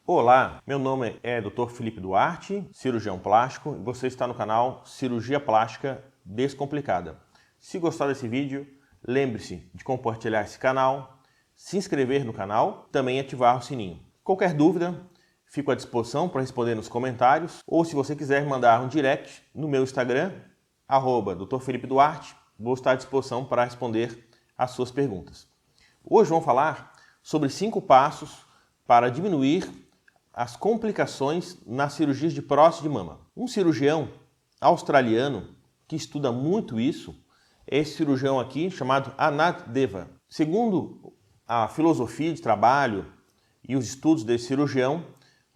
Olá, meu nome é Dr. Felipe Duarte, cirurgião plástico, e você está no canal Cirurgia Plástica Descomplicada. Se gostar desse vídeo, lembre-se de compartilhar esse canal, se inscrever no canal, também ativar o sininho. Qualquer dúvida, fico à disposição para responder nos comentários, ou se você quiser mandar um direct no meu Instagram, @Dr. Felipe Duarte, vou estar à disposição para responder as suas perguntas. Hoje vamos falar sobre 5 passos para diminuir as complicações nas cirurgias de próstata de mama. Um cirurgião australiano que estuda muito isso é esse cirurgião aqui chamado Anand Deva. Segundo a filosofia de trabalho e os estudos desse cirurgião,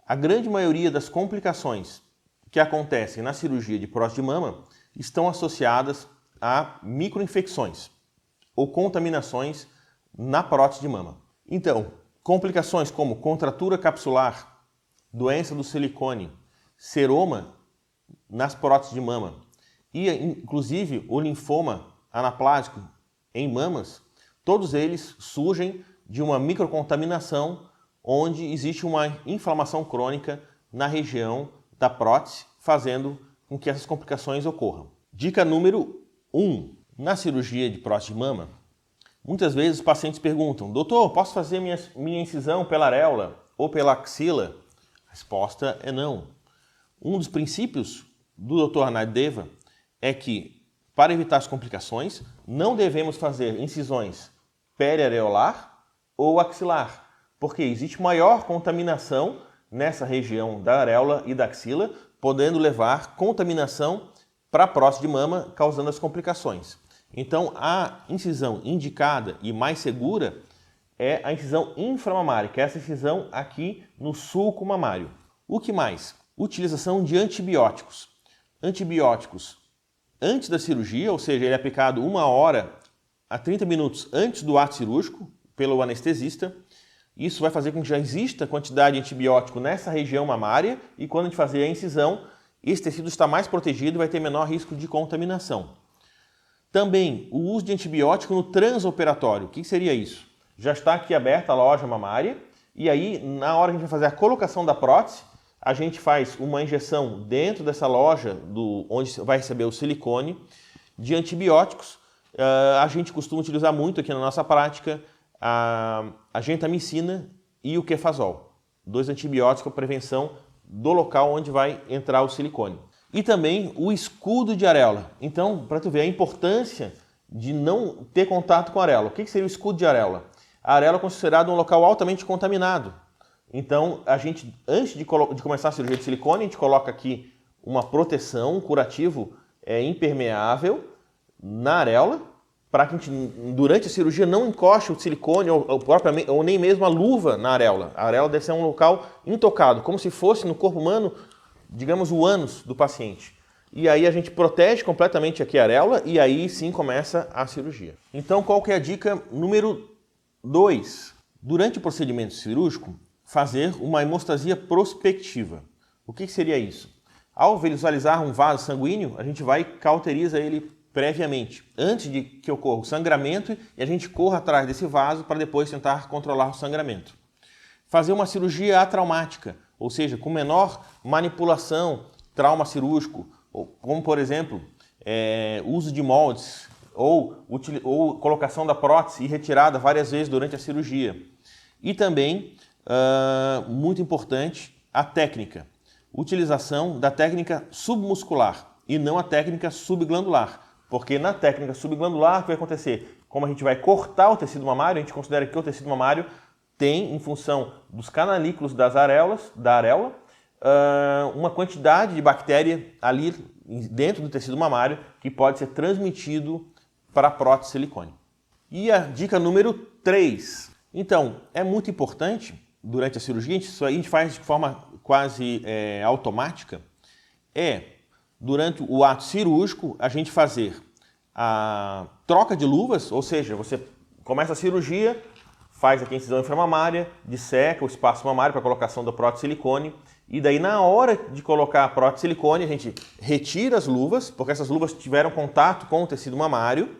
a grande maioria das complicações que acontecem na cirurgia de próstata de mama estão associadas a microinfecções ou contaminações na prótese de mama. Então, complicações como contratura capsular, doença do silicone, seroma nas próteses de mama e, inclusive, o linfoma anaplásico em mamas, todos eles surgem de uma microcontaminação onde existe uma inflamação crônica na região da prótese, fazendo com que essas complicações ocorram. Dica número 1. Na cirurgia de próstata de mama, muitas vezes os pacientes perguntam: doutor, posso fazer minha incisão pela areola ou pela axila? A resposta é não. Um dos princípios do Dr. Anand Deva é que, para evitar as complicações, não devemos fazer incisões periareolar ou axilar, porque existe maior contaminação nessa região da areola e da axila, podendo levar contaminação para a próstata de mama, causando as complicações. Então, a incisão indicada e mais segura é a incisão inframamária, que é essa incisão aqui no sulco mamário. O que mais? Utilização de antibióticos. Antibióticos antes da cirurgia, ou seja, ele é aplicado 1 hora a 30 minutos antes do ato cirúrgico pelo anestesista. Isso vai fazer com que já exista quantidade de antibiótico nessa região mamária e quando a gente fazer a incisão, esse tecido está mais protegido e vai ter menor risco de contaminação. Também o uso de antibiótico no transoperatório. O que seria isso? Já está aqui aberta a loja mamária e aí, na hora que a gente vai fazer a colocação da prótese, a gente faz uma injeção dentro dessa loja onde vai receber o silicone de antibióticos. A gente costuma utilizar muito aqui na nossa prática a gentamicina e o quefazol, 2 antibióticos para prevenção do local onde vai entrar o silicone. E também o escudo de areola. Então, para tu ver a importância de não ter contato com a areola. O que seria o escudo de areola? A areola é considerada um local altamente contaminado. Então, a gente, antes de começar a cirurgia de silicone, a gente coloca aqui uma proteção, um curativo impermeável na areola, para que a gente, durante a cirurgia, não encoste o silicone ou nem mesmo a luva na areola. A areola deve ser um local intocado, como se fosse no corpo humano, digamos, o ânus do paciente. E aí a gente protege completamente aqui a areola e aí sim começa a cirurgia. Então, qual que é a dica número 2? Durante o procedimento cirúrgico, fazer uma hemostasia prospectiva. O que seria isso? Ao visualizar um vaso sanguíneo, a gente cauteriza ele previamente, antes de que ocorra o sangramento, e a gente corra atrás desse vaso para depois tentar controlar o sangramento. Fazer uma cirurgia atraumática, ou seja, com menor manipulação, trauma cirúrgico, como por exemplo, uso de moldes ou colocação da prótese e retirada várias vezes durante a cirurgia. E também, muito importante, a técnica. Utilização da técnica submuscular e não a técnica subglandular. Porque na técnica subglandular, o que vai acontecer? Como a gente vai cortar o tecido mamário, a gente considera que o tecido mamário tem, em função dos canalículos da areola, uma quantidade de bactéria ali dentro do tecido mamário que pode ser transmitido para a prótese silicone. E a dica número 3. Então, é muito importante, durante a cirurgia, isso aí a gente faz de forma quase automática, durante o ato cirúrgico, a gente fazer a troca de luvas, ou seja, você começa a cirurgia, faz aqui a incisão inframamária, disseca o espaço mamário para a colocação da prótese silicone, e daí na hora de colocar a prótese silicone, a gente retira as luvas, porque essas luvas tiveram contato com o tecido mamário,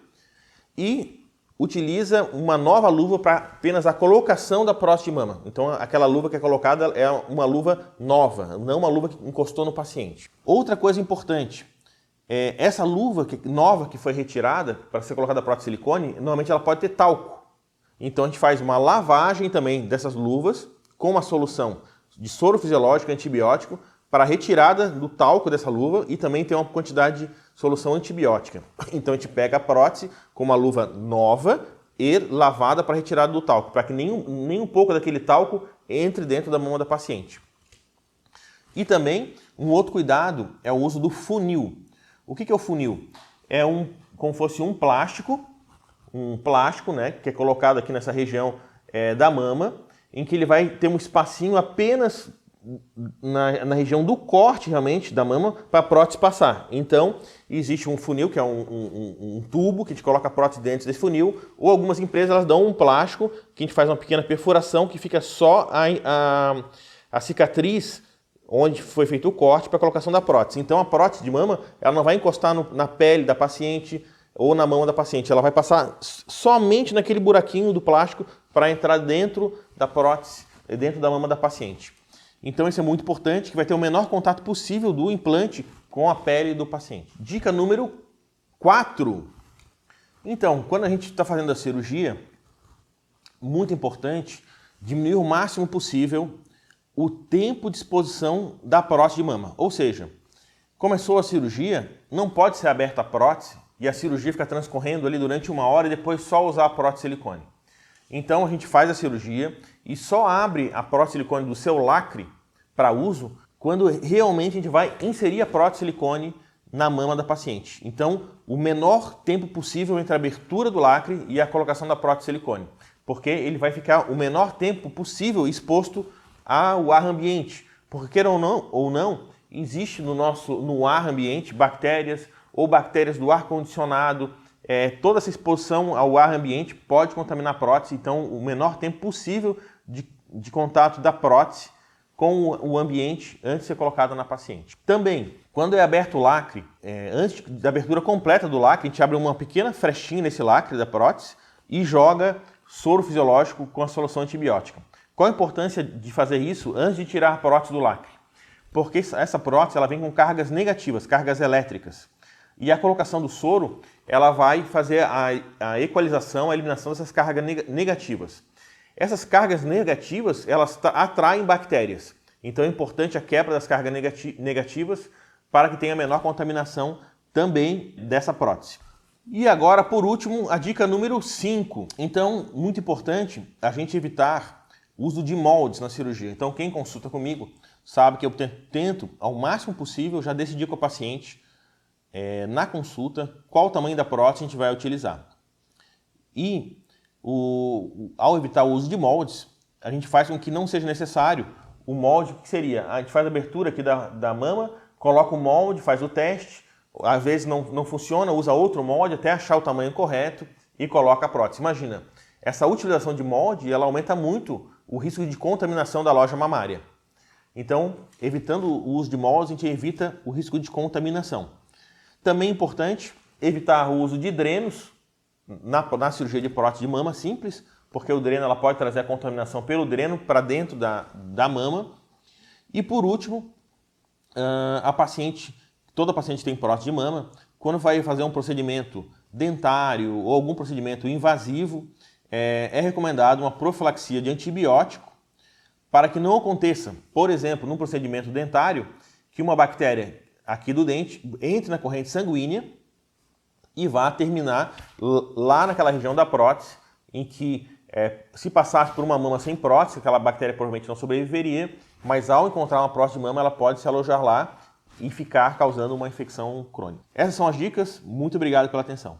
e utiliza uma nova luva para apenas a colocação da prótese de mama. Então, aquela luva que é colocada é uma luva nova, não uma luva que encostou no paciente. Outra coisa importante, essa luva nova que foi retirada para ser colocada a prótese de silicone, normalmente ela pode ter talco. Então, a gente faz uma lavagem também dessas luvas com uma solução de soro fisiológico antibiótico para a retirada do talco dessa luva e também tem uma quantidade de solução antibiótica. Então a gente pega a prótese com uma luva nova e lavada para retirada do talco, para que nem um pouco daquele talco entre dentro da mama da paciente. E também um outro cuidado é o uso do funil. O que é o funil? É como fosse um plástico, né, que é colocado aqui nessa região da mama, em que ele vai ter um espacinho apenas na região do corte realmente da mama para a prótese passar. Então existe um funil que é um tubo que a gente coloca a prótese dentro desse funil, ou algumas empresas elas dão um plástico que a gente faz uma pequena perfuração que fica só a cicatriz onde foi feito o corte para a colocação da prótese. Então a prótese de mama ela não vai encostar na pele da paciente ou na mama da paciente, ela vai passar somente naquele buraquinho do plástico para entrar dentro da prótese, dentro da mama da paciente. Então isso é muito importante, que vai ter o menor contato possível do implante com a pele do paciente. Dica número 4. Então, quando a gente está fazendo a cirurgia, muito importante diminuir o máximo possível o tempo de exposição da prótese de mama. Ou seja, começou a cirurgia, não pode ser aberta a prótese e a cirurgia fica transcorrendo ali durante 1 hora e depois só usar a prótese de silicone. Então a gente faz a cirurgia e só abre a prótese de silicone do seu lacre para uso quando realmente a gente vai inserir a prótese de silicone na mama da paciente. Então, o menor tempo possível entre a abertura do lacre e a colocação da prótese de silicone, porque ele vai ficar o menor tempo possível exposto ao ar ambiente. Porque queira ou não, existe no ar ambiente bactérias ou bactérias do ar condicionado. Toda essa exposição ao ar ambiente pode contaminar a prótese, então o menor tempo possível de contato da prótese com o ambiente antes de ser colocada na paciente. Também, quando é aberto o lacre, antes da abertura completa do lacre, a gente abre uma pequena frechinha nesse lacre da prótese e joga soro fisiológico com a solução antibiótica. Qual a importância de fazer isso antes de tirar a prótese do lacre? Porque essa prótese ela vem com cargas negativas, cargas elétricas. E a colocação do soro, ela vai fazer a equalização, a eliminação dessas cargas negativas. Essas cargas negativas, elas atraem bactérias. Então é importante a quebra das cargas negativas para que tenha menor contaminação também dessa prótese. E agora, por último, a dica número 5. Então, muito importante a gente evitar o uso de moldes na cirurgia. Então, quem consulta comigo sabe que eu tento, ao máximo possível, já decidir com o paciente na consulta qual o tamanho da prótese a gente vai utilizar. E ao evitar o uso de moldes, a gente faz com que não seja necessário o molde. O que seria? A gente faz a abertura aqui da mama, coloca o molde, faz o teste, às vezes não funciona, usa outro molde até achar o tamanho correto e coloca a prótese. Imagina, essa utilização de molde ela aumenta muito o risco de contaminação da loja mamária. Então, evitando o uso de moldes, a gente evita o risco de contaminação. Também é importante evitar o uso de drenos na cirurgia de prótese de mama simples, porque o dreno ela pode trazer a contaminação pelo dreno para dentro da mama. E por último, toda paciente tem prótese de mama, quando vai fazer um procedimento dentário ou algum procedimento invasivo, é recomendado uma profilaxia de antibiótico para que não aconteça, por exemplo, num procedimento dentário, que uma bactéria aqui do dente entre na corrente sanguínea e vá terminar lá naquela região da prótese, em que se passasse por uma mama sem prótese, aquela bactéria provavelmente não sobreviveria, mas ao encontrar uma prótese de mama, ela pode se alojar lá e ficar causando uma infecção crônica. Essas são as dicas. Muito obrigado pela atenção.